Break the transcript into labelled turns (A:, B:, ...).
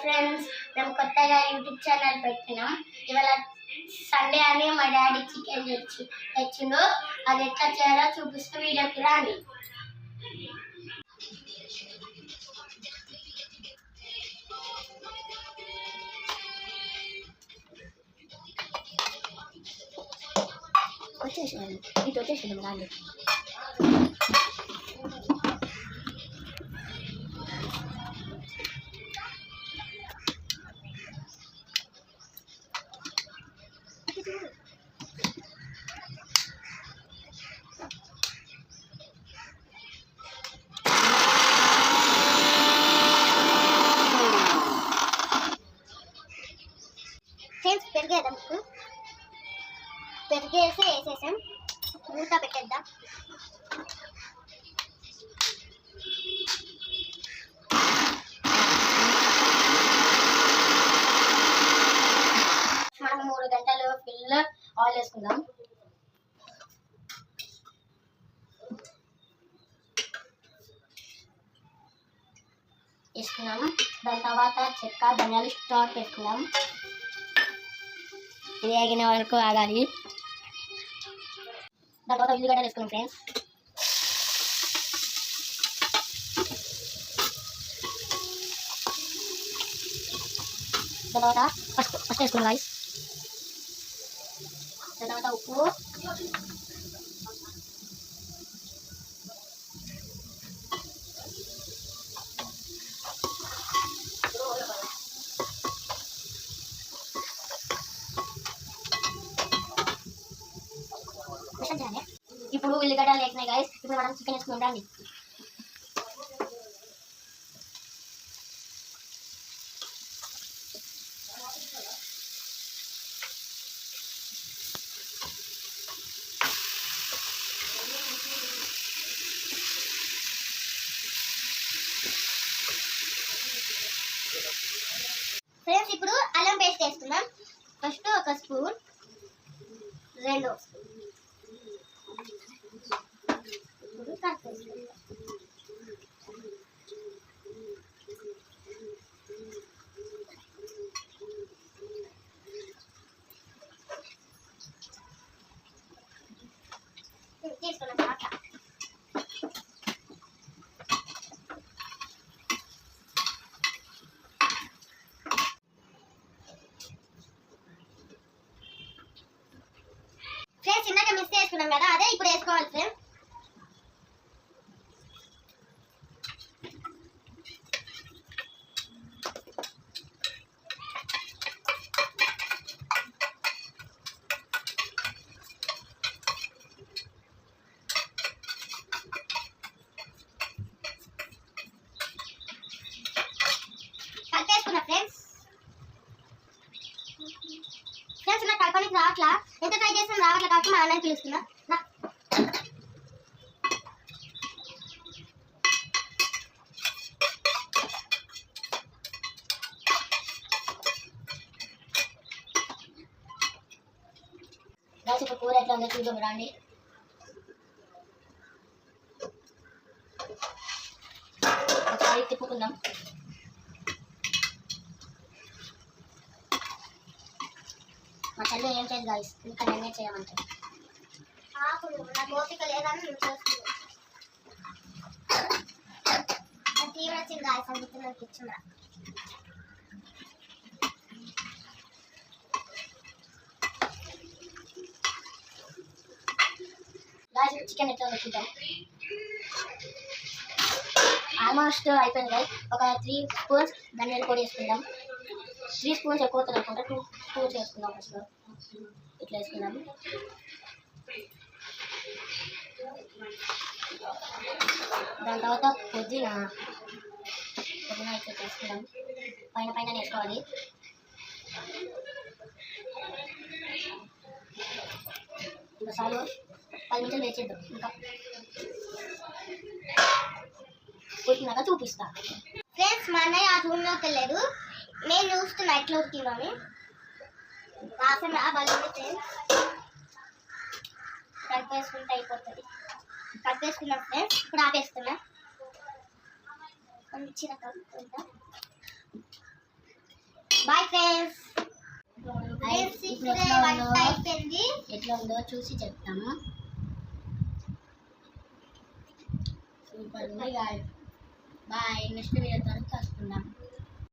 A: Friends, మేము కొత్తగా YouTube channel పెట్టినాం. ఇవాళ సండే అని మా డాడీ చికెన్ తెచ్చిండు. అది ఎట్లా చేయాలో చూపిస్తూ వీడియోకి రాండి. వచ్చేసాను, ఇటు వచ్చేసాను రాండి. ఫ్రెండ్స్, పెరిగేసి వేసేసాం. మూత పెట్టేద్దాం. మనం 3 గంటలు ఫుల్ ఆయిల్ వేసుకుందాం. వేసుకున్నాం. దాని తర్వాత చెక్క ధనియాలు స్టాక్ వేసుకున్నాం. ఇది ఆగిన వరకు ఆగాలి. దాని తర్వాత ఉల్లిగడ్డలు వేసుకున్నాం ఫ్రెండ్స్. దాని తర్వాత ఫస్ట్ వేసుకున్నాం రైస్. దాని తర్వాత ఉప్పు, ఇప్పుడు ఉల్లిగడ్డలు వేసినాయి గైస్. ఇప్పుడు మనం చికెన్ వేసుకుందాం. ఫ్రెండ్స్, ఇప్పుడు అల్లం పేస్ట్ వేసుకుందాం. ఫస్ట్ ఒక స్పూన్, 2 తీసుకున్నాం. ఫ్రెండ్స్, ఇందాక మిక్స్ చేసుకున్నాం కదా, అదే ఇప్పుడు వేసుకోవాలి ఫ్రెండ్స్. కలిపేసుకున్నా ఫ్రెండ్స్. ఫ్రెండ్స్, నాకు కలపడానికి రావట్లా. ఎంత ట్రై చేస్తాను రావట్లా కాబట్టి మా అన్నని పిలుస్తున్నా. ఇప్పుడు కూర ఎట్లా ఉందో చూద్దాం రండి. ఒకసారి తిప్పుకుందాం. మా తల్లి ఏం చేయదు గాయస్, ఇంకా నేనే చేయమంటాను. నాకు ఓపిక లేదని నేను చేస్తున్నాను. తీవ్ర వచ్చింది గాయస్, అందుకే నాకు ఇచ్చిందా. గాయస్, చికెన్ ఎట్లా చూద్దాం. ఆల్మోస్ట్ అయిపోయింది గాయస్. ఒక 3 స్పూన్స్ ధనియాల పొడి వేసుకుందాం. 3 స్పూన్స్ ఎక్కువ అవుతుంది అనుకుంటా. 2 స్పూన్స్ వేసుకుందాం. ఫస్ట్ ఇట్లా వేసుకుందాం. దాని తర్వాత పుదీనా ఇట్లా వేసుకుందాం. పైన వేసుకోవాలి. ఇంకా చాలు, 10 నిమిషాలు వేసేద్దాం. ఇంకా ఉడికినాక చూపిస్తా. ఫ్రెండ్స్, మా అన్నయ్య ఆ రూమ్లోకి వెళ్ళలేదు. నేను చూస్తున్నా ఎట్లా ఉడికిందని. వాసన బాగుంది ఫ్రెండ్స్. కలిపేసుకుంటే అయిపోతుంది. కలిపేసుకున్నా ఫ్రెండ్స్. ఇప్పుడు ఆపేస్తున్నా. మంచిగా కలుపుకుంటా. Bye friends.
B: ఎట్లా ఉందో చూసి చెప్తాము. సూపర్ ఉంది. బాయ్. నెక్స్ట్ వీడియో వరకు వస్తున్నాం.